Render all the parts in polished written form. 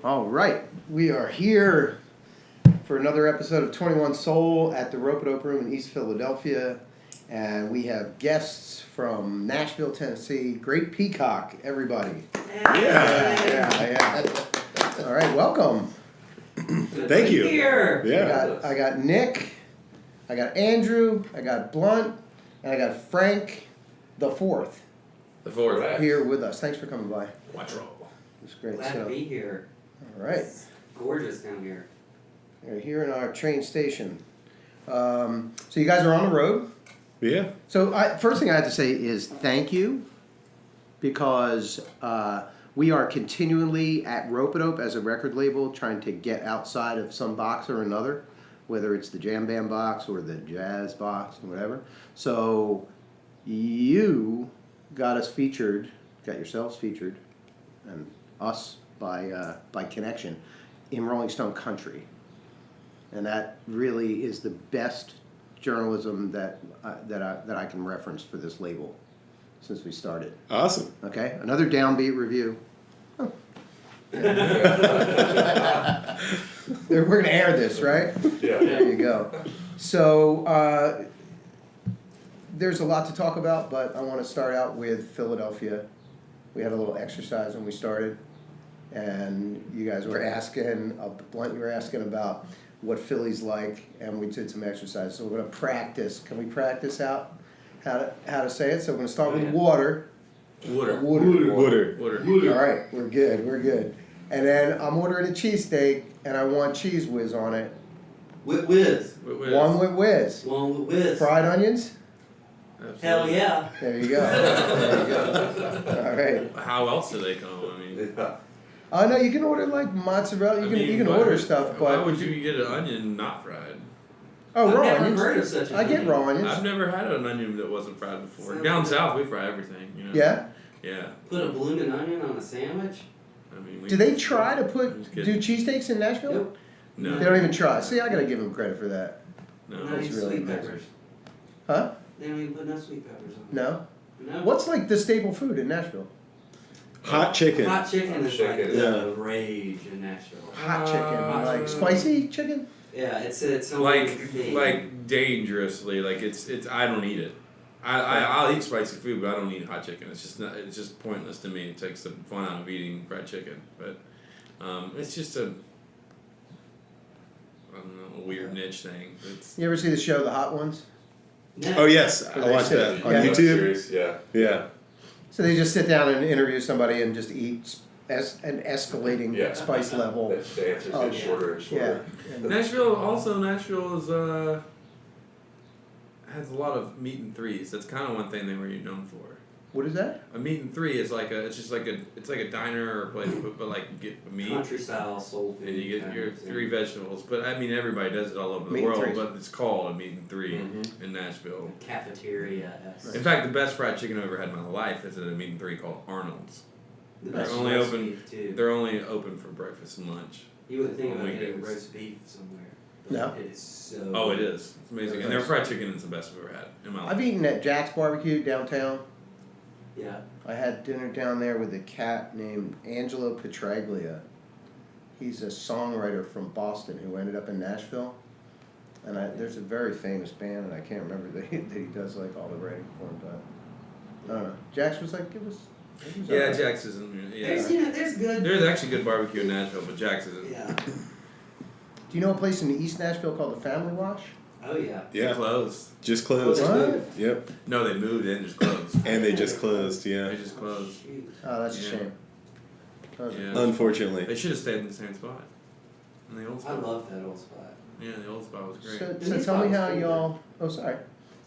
All right, we are here for another episode of 21 Soul at the Ropeadope Room in East Philadelphia, and we have guests from Nashville, Tennessee. Great Peacock, everybody. Yeah. All right, welcome. Thank you. Here. Yeah. I got Nick, I got Andrew, I got Blunt, and I got Frank the Fourth here with us. Thanks for coming by. Quattro. It's great. Glad to be here. All right. It's gorgeous down here. We're here in our train station. So you guys are on the road. Yeah. So first thing I have to say is thank you, because we are continually at Ropeadope as a record label trying to get outside of some box or another, whether it's the jam band box or the jazz box or whatever. So you got us featured, got yourselves featured, and us by connection in Rolling Stone Country. And that really is the best journalism that I can reference for this label since we started. Awesome. Okay, another downbeat review. Oh. We're going to air this, right? Yeah. There you go. So there's a lot to talk about, but I want to start out with Philadelphia. We had a little exercise when we started, and you guys were asking, Blunt, you were asking about what Philly's like, and we did some exercise. So we're going to practice. Can we practice out how to say it? So we're going to start with water. Water. All right, we're good. And then I'm ordering a cheesesteak, and I want Cheese Whiz on it. With whiz. One with whiz. One with whiz. Fried onions? Absolutely. Hell yeah. There you go. All right. How else do they come? I mean, Oh no, you can order like mozzarella. You can why order would- stuff, why but would you get an onion not fried? oh, I've raw never onions. heard of such a I get thing. raw onions. I've never had an onion that wasn't fried before. Sounds Down good. south, we fry everything. You know. Yeah. Yeah. Put a blooming onion on a sandwich? I mean, Do they try to do Good. cheesesteaks in Nashville? Nope. No. They don't even try. See, I gotta give them credit for that. No. Not That's even really sweet nice. peppers. Huh? They don't even put no sweet peppers on No. it. No. What's like the staple food in Nashville? Hot chicken. Hot chicken is like Chicken, the yeah. rage in Nashville. Hot chicken, like spicy chicken. Yeah, it's like dangerously. Like it's. I don't eat it. I'll eat spicy food, but I don't eat hot chicken. It's just not. It's just pointless to me. It takes the fun out of eating fried chicken. But it's just a. I don't know, a weird niche thing. It's. You ever see the show The Hot Ones? No. Oh yes, I They watched said- that on yeah. YouTube. Series, yeah. Yeah. So they just sit down and interview somebody and just eat an escalating Yeah. spice level. The answers Oh, get shorter and shorter. Yeah. Nashville is has a lot of meat and threes. That's kind of one thing they were known for. What is that? A meat and three is it's like a diner or a place, but like you get meat Country style soul food. and you get kind your of thing. three vegetables. But I mean everybody does it all over the Meat and world, threes. but it's called a meat and three Mhm. in Nashville. Cafeteria. In fact, the best fried chicken I've ever had in my life is at a meat and three called Arnold's. The They're best only roast open. beef, too. They're only open for breakfast and lunch. You wouldn't think on about getting weekdays. roast beef somewhere. No. It is so. Oh, it is. It's amazing, and their fried chicken is the best I've ever had in my life. I've eaten at Jack's Barbecue downtown. Yeah. I had dinner down there with a cat named Angelo Petraglia. He's a songwriter from Boston who ended up in Nashville. And there's a very famous band, and I can't remember that he does like all the writing for them, but I don't know. Jack's was like, it was Yeah, alright. Jack's isn't. Yeah. There's good. There's actually good barbecue in Nashville, but Jack's isn't. Yeah. Do you know a place in East Nashville called the Family Wash? Oh yeah. Yeah. Closed. Just closed. What? Yep. No, they moved and just closed. And they just closed. Yeah. They just closed. Shoot. Oh, that's a Yeah. shame. That was a- Yeah. Unfortunately. They should have stayed in the same spot. In the old I spot. love that old spot. Yeah, the old spot was great. So These tell me spots how pretty y'all. Oh, sorry.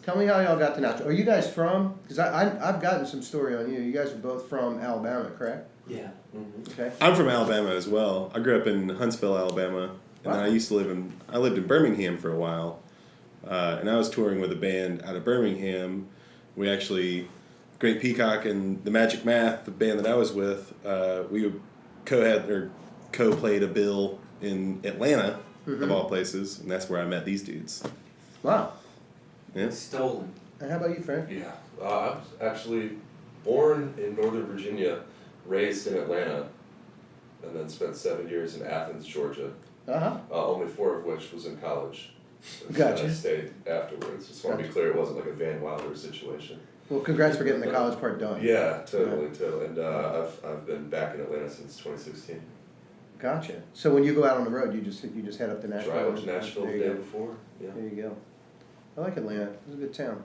Tell me how y'all got to Nashville. Are you guys from? Because I've gotten some story on you. You guys are both from Alabama, correct? Yeah. Okay. I'm from Alabama as well. I grew up in Huntsville, Alabama, and then I lived in Birmingham for a while, and I was touring with a band out of Birmingham. We actually, Great Peacock and the Magic Math, the band that I was with, we co-played a bill in Atlanta, of all places, and that's where I met these dudes. Wow. Yeah. Stolen. And how about you, Frank? Yeah. I was actually born in Northern Virginia, raised in Atlanta. and then spent 7 years in Athens, Georgia. Uh-huh. Only 4 of which was in college. Gotcha. I stayed afterwards. Just want to be clear, it wasn't like a Van Wilder situation. Well, congrats for getting the college part done. Yeah, totally. And I've been back in Atlanta since 2016. Gotcha. So when you go out on the road, you just head up to Nashville. Drive up to Nashville There the you day go. before. Yeah. There you go. I like Atlanta. It's a good town.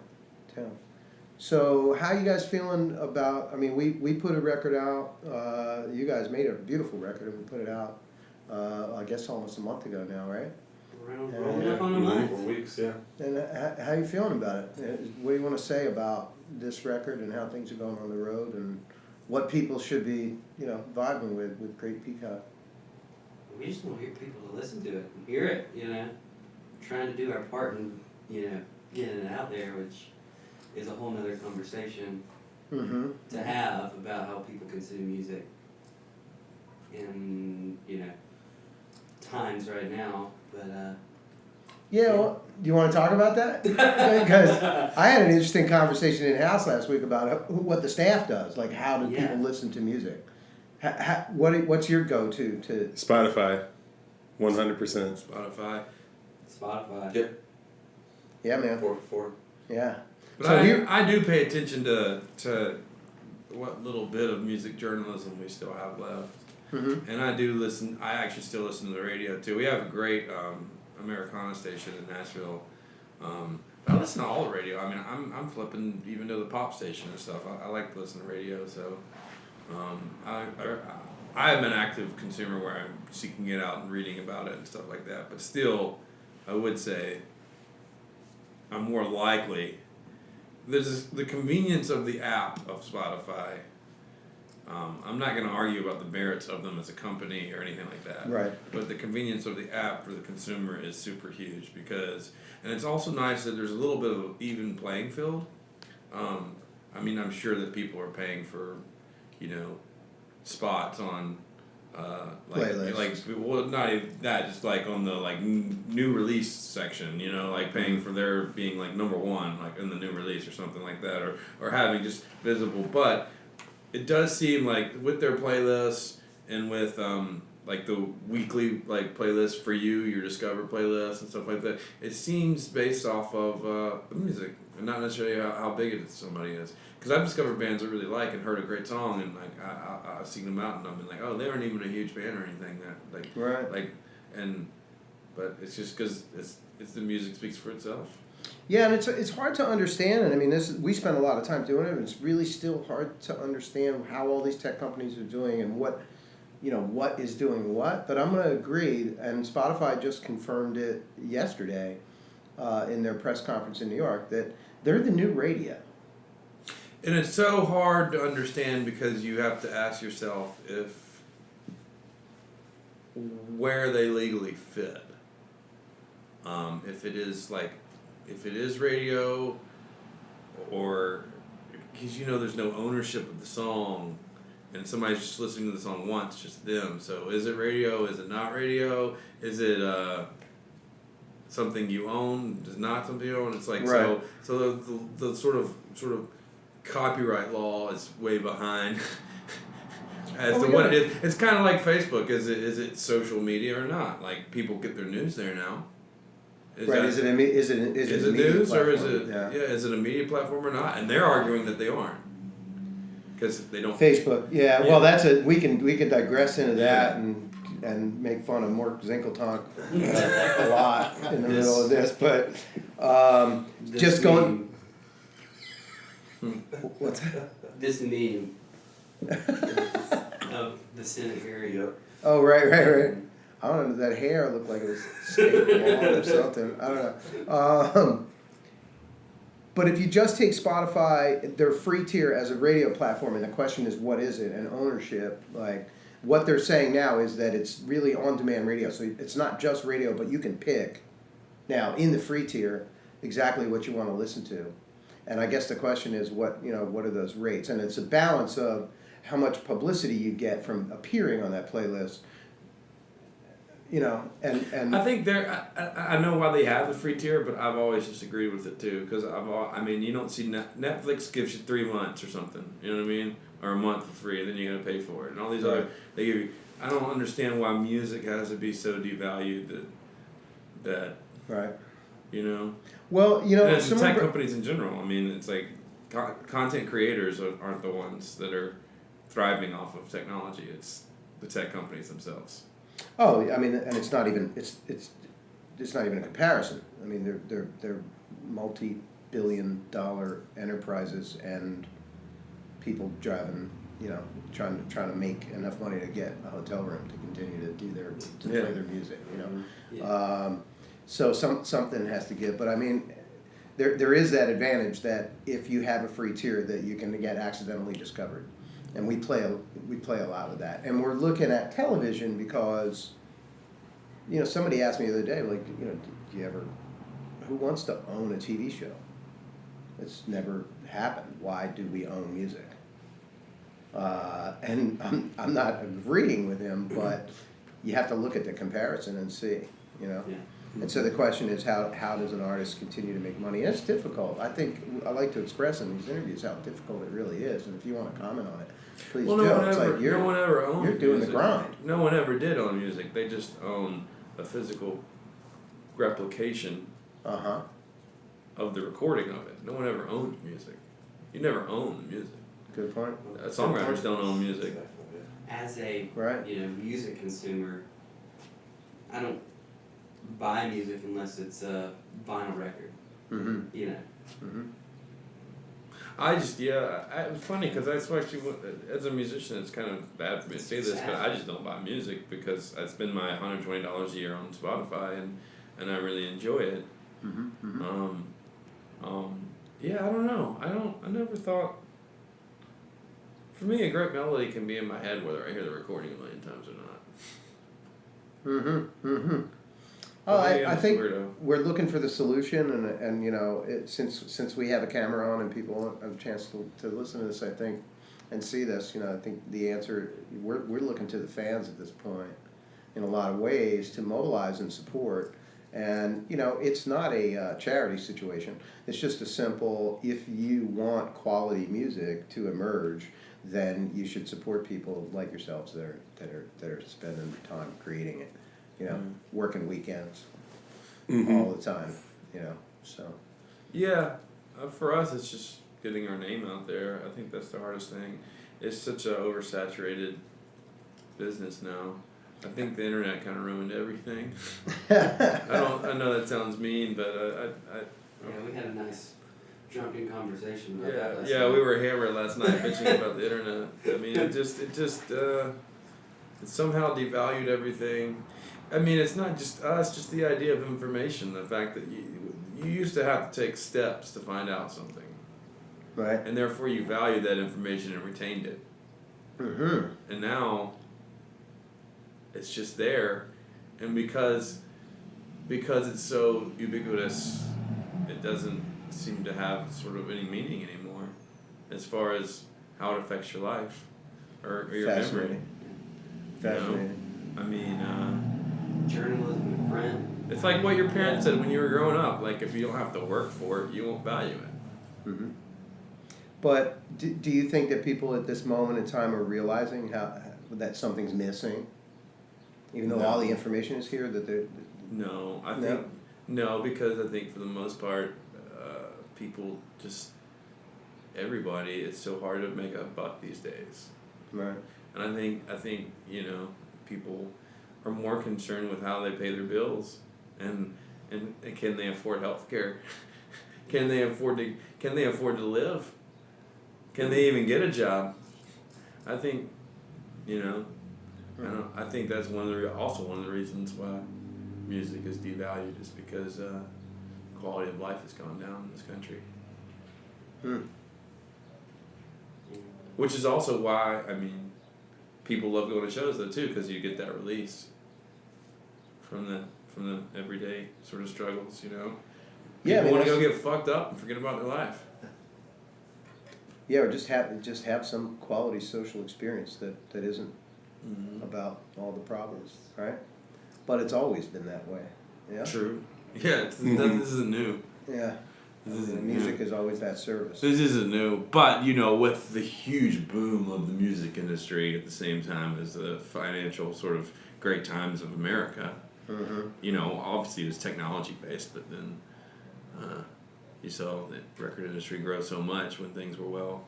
So how you guys feeling about? I mean, we put a record out. You guys made a beautiful record, and we put it out. I guess almost a month ago now, right? Around Yeah. rolling up on a month. 4 weeks, yeah. And how you feeling about it? What do you want to say about this record and how things are going on the road, and what people should be, vibing with Great Peacock? We just want to hear people to listen to it and hear it, trying to do our part in, getting it out there, which is a whole nother conversation Mm-hmm. to have about how people consume music in, times right now. But, Yeah, well, do you want to talk about that? Because I had an interesting conversation in-house last week about what the staff does. Like, how do Yeah. people listen to music? What's your go-to to... Spotify, 100%. Spotify. Yep. Yeah, man. 4 for 4. Yeah. But So you- I do pay attention to what little bit of music journalism we still have left. Mhm. And I do listen. I actually still listen to the radio too. We have a great Americana station in Nashville. I listen to all the radio. I mean, I'm flipping even to the pop station and stuff. I like to listen to radio. So I am an active consumer where I'm seeking it out and reading about it and stuff like that. But still, I would say I'm more likely. There's the convenience of the app of Spotify. I'm not going to argue about the merits of them as a company or anything like that. Right. But the convenience of the app for the consumer is super huge and it's also nice that there's a little bit of an even playing field. I mean, I'm sure that people are paying for, spots on, Playlists. well, not even that, just like on the new release section, paying for their being number one, in the new release or something like that, or having just visible, but. It does seem like with their playlists and with the weekly playlist for you, your Discover playlist and stuff like that, it seems based off of the music and not necessarily how big somebody is. Because I've discovered bands I really like and heard a great song and I've seen them out and I've been like, oh, they aren't even a huge band or anything but it's just because it's the music speaks for itself. Yeah, and it's hard to understand, and I mean, we spend a lot of time doing it, and it's really still hard to understand how all these tech companies are doing and what is doing what. But I'm going to agree, and Spotify just confirmed it yesterday in their press conference in New York, that they're the new radio. And it's so hard to understand because you have to ask yourself where they legally fit. If it is radio, or because there's no ownership of the song, and somebody's just listening to the song once, just them. So is it radio? Is it not radio? Is it something you own? Is not something you own? It's like right. So the sort of copyright law is way behind. As to what it is, it's kind of like Facebook. Is it social media or not? People get their news there now. Is it news or is it is it a media platform or not? And they're arguing that they aren't because they don't. Facebook, yeah. Well, that's we can digress into that and make fun of Mark Zinkeltonk a lot in the middle of this, but just going. What's that? This meme of the Senate hearing. Yep. Oh, right. I don't know, does that hair look like it was state law or something? I don't know. But if you just take Spotify, their free tier as a radio platform, and the question is, what is it? And ownership, what they're saying now is that it's really on-demand radio. So it's not just radio, but you can pick now in the free tier exactly what you want to listen to. And I guess the question is, what are those rates? And it's a balance of how much publicity you get from appearing on that playlist. And I think I know why they have the free tier, but I've always disagreed with it too. Because you don't see Netflix gives you 3 months or something. You know what I mean? Or a month for free, and then you got to pay for it. And all these other, they give you. I don't understand why music has to be so devalued that Right. you know. Well, you know, And some tech of the- companies in general. I mean, it's like content creators aren't the ones that are thriving off of technology. It's the tech companies themselves. Oh, I mean, and it's not even not even a comparison. I mean, they're multi-billion-dollar enterprises and people driving, you know, trying to make enough money to get a hotel room to continue to play their music. You know, Yeah. so something has to give. But I mean, there is that advantage that if you have a free tier that you can get accidentally discovered, and we play a lot with that. And we're looking at television because, you know, somebody asked me the other day, like, you know, who wants to own a TV show? It's never happened. Why do we own music? And I'm not agreeing with him, but you have to look at the comparison and see, you know. Yeah. And so the question is, how does an artist continue to make money? And it's difficult. I think I like to express in these interviews how difficult it really is. And if you want to comment on it, please Well, do. no one It's ever, like you're no one ever owned you're doing music. the grind. No one ever did own music. They just own a physical replication Uh-huh. of the recording of it. No one ever owned music. You never own the music. Good point. Songwriters don't own music. As a Right. music consumer, I don't buy music unless it's a vinyl record. Mm-hmm. You know. Mm-hmm. I just, it was funny because that's actually, as a musician, it's kind of bad for me to say this, but I just don't buy music because I spend my $120 a year on Spotify and I really enjoy it. Mm-hmm. Mm-hmm. Yeah, I don't know. I never thought, for me, a great melody can be in my head whether I hear the recording a million times or not. Mm-hmm. Mm-hmm. Oh, Maybe I'm I just a think weirdo. we're looking for the solution, and you know, since we have a camera on and people have a chance to listen to this, I think, and see this, you know, I think the answer, we're looking to the fans at this point in a lot of ways to mobilize and support. And you know, it's not a charity situation. It's just a simple, if you want quality music to emerge, then you should support people like yourselves that are spending time creating it. You know, working weekends all the time. You know, so. Yeah, for us, it's just getting our name out there. I think that's the hardest thing. It's such a oversaturated business now. I think the internet kind of ruined everything. I know that sounds mean, but We had a nice drunken conversation about that last yeah, night. we were hammered last night bitching about the internet. I mean, it somehow devalued everything. I mean, it's not just us, just the idea of information, the fact that you used to have to take steps to find out something. Right. And therefore you valued that information and retained it. Mm-hmm. And now it's just there, and because it's so ubiquitous, it doesn't seem to have sort of any meaning anymore as far as how it affects your life or your memory. Fascinating. Fascinating. I mean, Journalism and print. it's like what your parents said when you were growing up. Like, if you don't have to work for it, you won't value it. Mm-hmm. But do you think that people at this moment in time are realizing that something's missing, even though all the information is here? That they're No, I think no, because I think for the most part, people just everybody. It's so hard to make a buck these days. right. And I think people are more concerned with how they pay their bills and can they afford health care? Can they afford to live? Can they even get a job? I think, I think that's also one of the reasons why music is devalued is because quality of life has gone down in this country. Which is also why, people love going to shows though too, because you get that release from the everyday sort of struggles, Yeah, People want to go get fucked up and forget about their life. Yeah, or just have some quality social experience that isn't about all the problems, right? But it's always been that way. Yeah. True. Yeah, this isn't new. Yeah. Music is always that service. This isn't new, but with the huge boom of the music industry at the same time as the financial sort of great times of America, obviously it was technology based, but then you saw the record industry grow so much when things were well.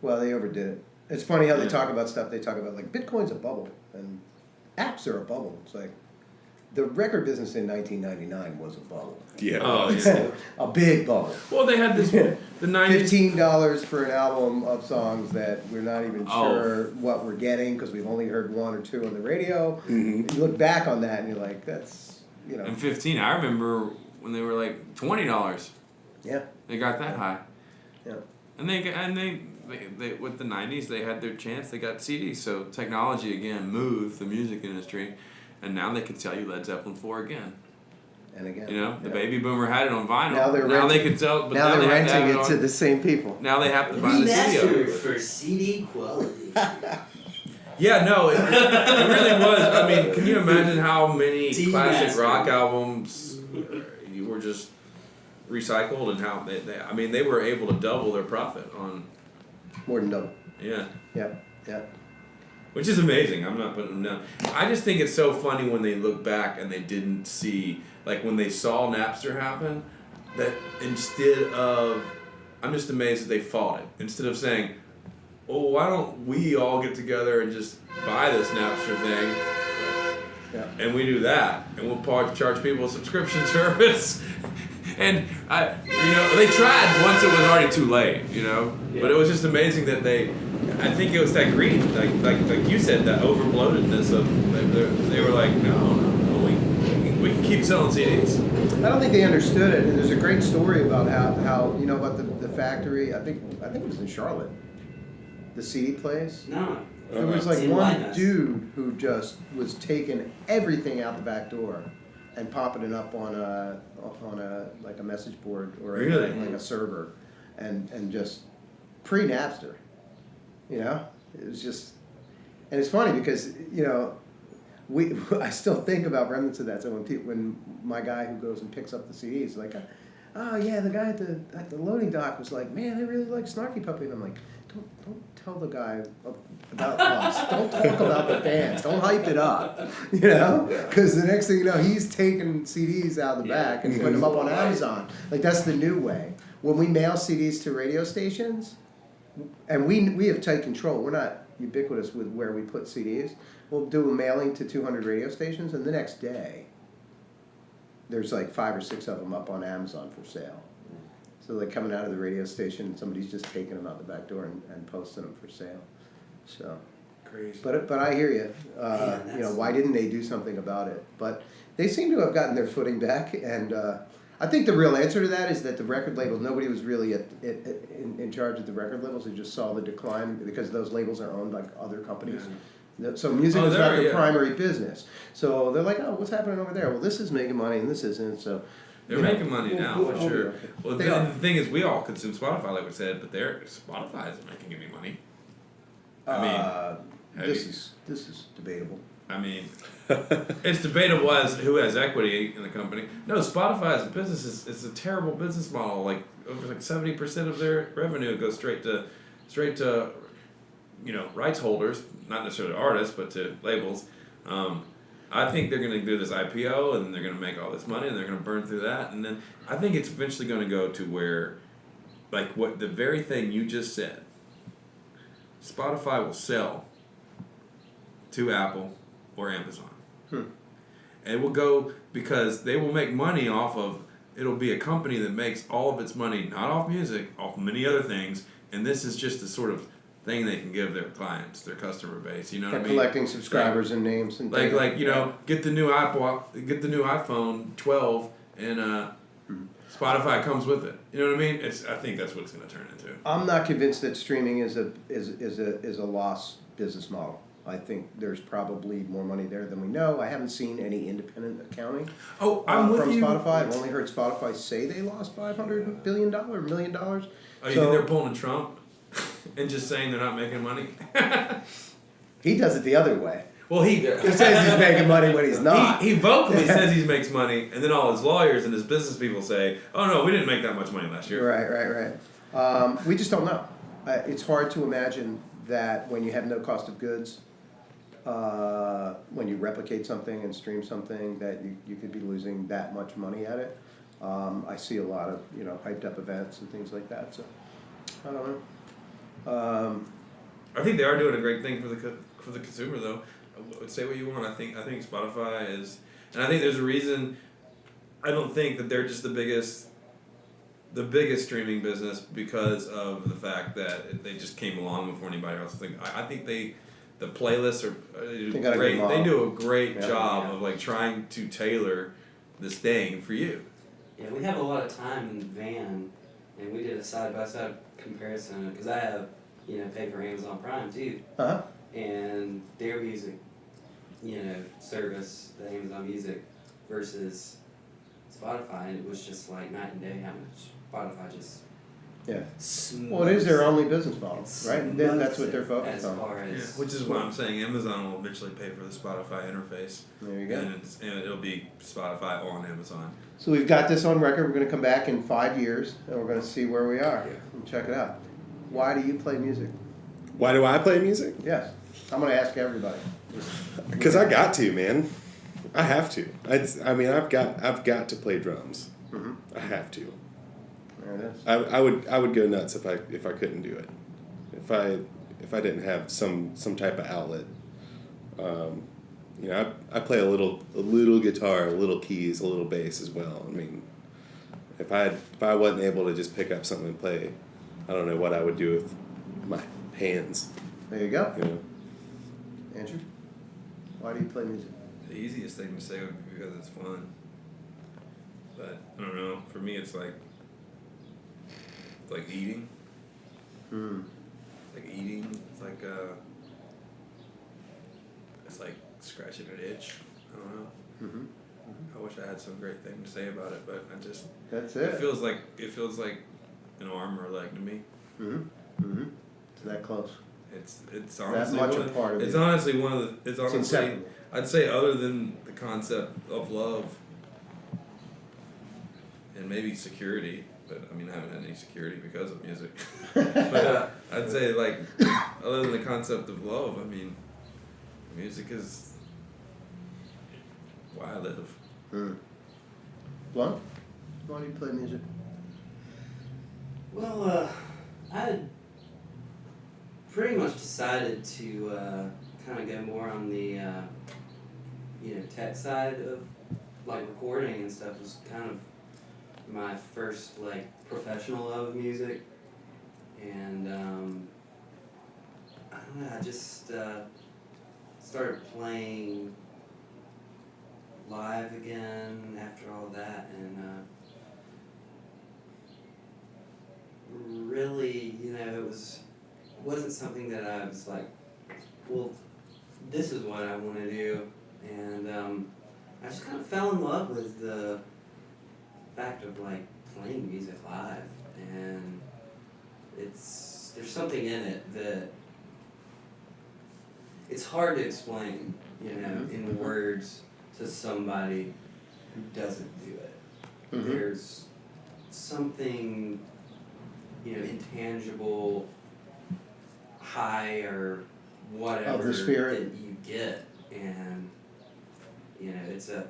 Well, they overdid it. It's funny how they talk about stuff. They talk about like Bitcoin's a bubble and apps are a bubble. It's like the record business in 1999 was a bubble. Yeah. Oh, yeah. A big bubble. Well, they had this the 90s. $15 for an album of songs that we're not even sure what we're getting because we've only heard one or two on the radio. Mm-hmm. You look back on that and you're like, that's And 15, I remember when they were like $20. Yeah. They got that high. Yeah. And they with the 90s they had their chance. They got CDs. So technology again moved the music industry, and now they can sell you Led Zeppelin 4 again. And again, the baby boomer had it on vinyl. Now they can sell. But now they're they have to renting have it to the same people. Now they have to buy the CD. Remastered for CD quality. Yeah, no, it really was. I mean, can you imagine how many classic rock albums were just recycled and how they were able to double their profit on. More than double. Yeah. Yeah. Which is amazing. I'm not putting them down. I just think it's so funny when they look back and they didn't see, like when they saw Napster happen, that instead of, I'm just amazed that they fought it. Instead of saying, oh, why don't we all get together and just buy this Napster thing? Yeah. And we do that, and we'll charge people a subscription service. And they tried once it was already too late, But it was just amazing that I think it was that greed, like you said, that overbloatedness of they were like, no, we can keep selling CDs. I don't think they understood it, and there's a great story about how about the factory. I think it was in Charlotte, the CD place. No. There was like one dude who just was taking everything out the back door and popping it up on a like a message board or like a server, and just pre-Napster, it was just, and it's funny because I still think about remnants of that. So when my guy who goes and picks up the CDs like, oh yeah, the guy at the loading dock was like, man, I really like Snarky Puppy, and I'm like, don't tell the guy about us. Don't talk about the bands. Don't hype it up, because the next thing you know, he's taking CDs out of the back and putting them up on Amazon. Like that's the new way. When we mail CDs to radio stations, and we have tight control. We're not ubiquitous with where we put CDs. We'll do a mailing to 200 radio stations, and the next day, there's like 5 or 6 of them up on Amazon for sale. So they're coming out of the radio station, and somebody's just taking them out the back door and posting them for sale. So, crazy. But I hear you. Why didn't they do something about it? But they seem to have gotten their footing back, and I think the real answer to that is that the record labels, nobody was really in charge of the record labels. They just saw the decline because those labels are owned by other companies. Yeah. So music is not their primary business. So they're like, oh, what's happening over there? Well, this is making money and this isn't. So they're making money now for sure. Okay. Well, the thing is, we all consume Spotify, like we said, but Spotify isn't making any money. I mean, this is debatable. I mean, it's debatable as who has equity in the company. No, Spotify as a business is a terrible business model. Like over 70% of their revenue goes straight to rights holders, not necessarily artists, but to labels. I think they're going to do this IPO, and they're going to make all this money, and they're going to burn through that, and then I think it's eventually going to go to where, like what the very thing you just said, Spotify will sell to Apple or Amazon. And it will go because they will make money off of, it'll be a company that makes all of its money, not off music, off many other things, and this is just the sort of thing they can give their clients, their customer base. You know what I mean? Collecting subscribers and names and things. Get the new iPhone 12 and Spotify comes with it. You know what I mean? I think that's what it's going to turn into. I'm not convinced that streaming is a lost business model. I think there's probably more money there than we know. I haven't seen any independent accounting. I'm with from you. Spotify. I've only heard Spotify say they lost $500 billion or $1 million. Oh, you think they're pulling a Trump and just saying they're not making money? He does it the other way. Well, he He says he's making money when he's not. He vocally says he makes money, and then all his lawyers and his business people say, "Oh no, we didn't make that much money last year." Right. We just don't know. It's hard to imagine that when you have no cost of goods, when you replicate something and stream something, that you could be losing that much money at it. I see a lot of hyped up events and things like that. So I don't know. I think they are doing a great thing for the consumer, though. Say what you want. I think Spotify is, and I think there's a reason. I don't think that they're just the biggest streaming business because of the fact that they just came along before anybody else. I think the playlists are great. They do a great job of like trying to tailor this thing for you. Yeah, we have a lot of time in the van, and we did a side-by-side comparison, because I have, paid for Amazon Prime too. Uh-huh. And their music, service, the Amazon Music, versus Spotify, and it was just like night and day how much Spotify just smokes. Well, it is their only business model, right? That's what they're as focused on. far as Which is why I'm saying Amazon will eventually pay for the Spotify interface. There you go. And it'll be Spotify on Amazon. So we've got this on record. We're going to come back in 5 years, and we're going to see where we are and check it out. Why do you play music? Why do I play music? Yes. I'm going to ask everybody. Because I got to, man. I have to. I've got to play drums. Mm-hmm. I have to. There it is. I would go nuts if I couldn't do it. If I didn't have some type of outlet. I play a little guitar, a little keys, a little bass as well. I mean, if I wasn't able to just pick up something and play, I don't know what I would do with my hands. There you go. Andrew, why do you play music? The easiest thing to say would be because it's fun. But I don't know. For me, it's like eating. It's like eating. It's like scratching an itch. I don't know. Mm-hmm. I wish I had some great thing to say about it, but I just. That's It feels like an arm or a leg to me. Mm-hmm. Mm-hmm. It's that close. It's honestly much a part of it's you. honestly one of the. It's honestly. inseparable. I'd say other than the concept of love. And maybe security, but I mean I haven't had any security because of music. But I'd say other than the concept of love, I mean, music is why I live. Blunt, why do you play music? Well, I had pretty much decided to kind of go more on the tech side of recording and stuff. Was kind of my first professional love of music, and I don't know. I just started playing live again after all that, and really, it wasn't something that I was like, well, this is what I want to do, and I just kind of fell in love with the fact of playing music live, and there's something in it that it's hard to explain, in words to somebody who doesn't do it. Mm-hmm. There's something, intangible, high or whatever Of the spirit. that you get, and it's a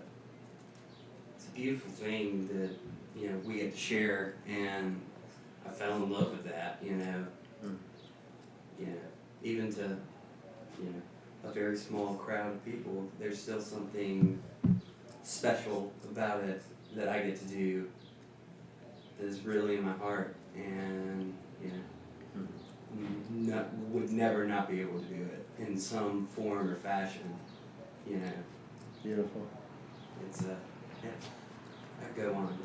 beautiful thing that we get to share, and I fell in love with that. Even to a very small crowd of people, there's still something special about it that I get to do that is really in my heart, and would never not be able to do it in some form or fashion. Beautiful. It's I go on.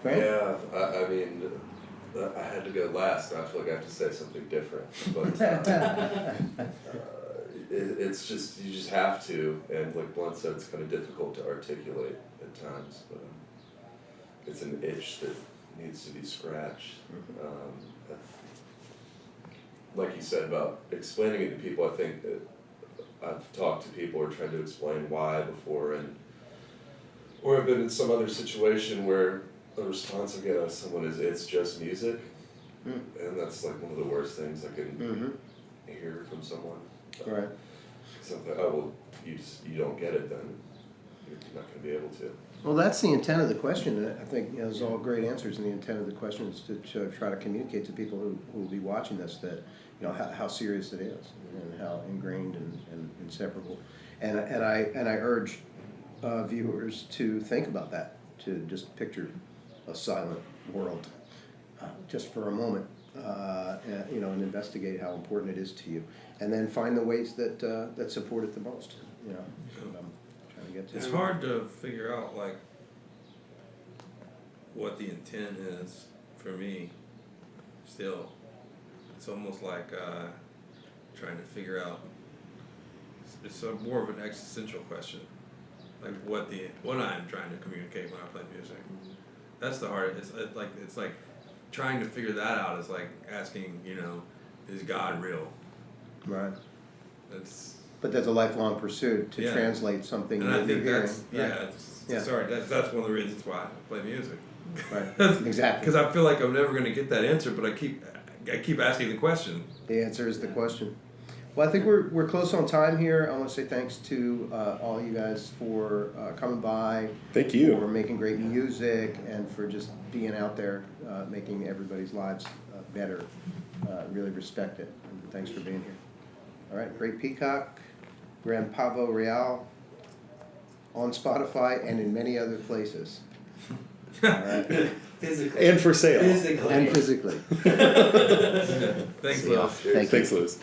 Right? Yeah, I mean, I had to go last, and I feel like I have to say something different. But it's just, you just have to, and like Blunt said, it's kind of difficult to articulate at times, but it's an itch that needs to be scratched. Like you said about explaining it to people, I think that I've talked to people or tried to explain why before, or I've been in some other situation where the response I get out of someone is, "It's just music," and that's like one of the worst things I can hear from someone. Right. Something, oh well, you don't get it then. You're not going to be able to. Well, that's the intent of the question. I think those are all great answers, and the intent of the question is to try to communicate to people who will be watching this that how serious it is and how ingrained and inseparable. And I urge viewers to think about that, to just picture a silent world just for a moment, and investigate how important it is to you, and then find the ways that support it the most. Trying to get to. It's hard to figure out like what the intent is for me. Still, it's almost like trying to figure out. It's more of an existential question, like what I'm trying to communicate when I play music. That's the hard. It's like trying to figure that out is like asking, is God real? Right. But that's a lifelong pursuit to translate something. And I think that's right? Sorry, that's one of the reasons why I play music. Right. Exactly. Because I feel like I'm never going to get that answer, but I keep asking the question. The answer is the question. Well, I think we're close on time here. I want to say thanks to all you guys for coming by. Thank you. For making great music and for just being out there, making everybody's lives better. Really respect it. And thanks for being here. All right, Great Peacock, Gran Pavo Real, on Spotify and in many other places. All right. Physically. And for sale. Physically. And physically. Thanks, See ya. Lil. Thank you. Thanks, Liz.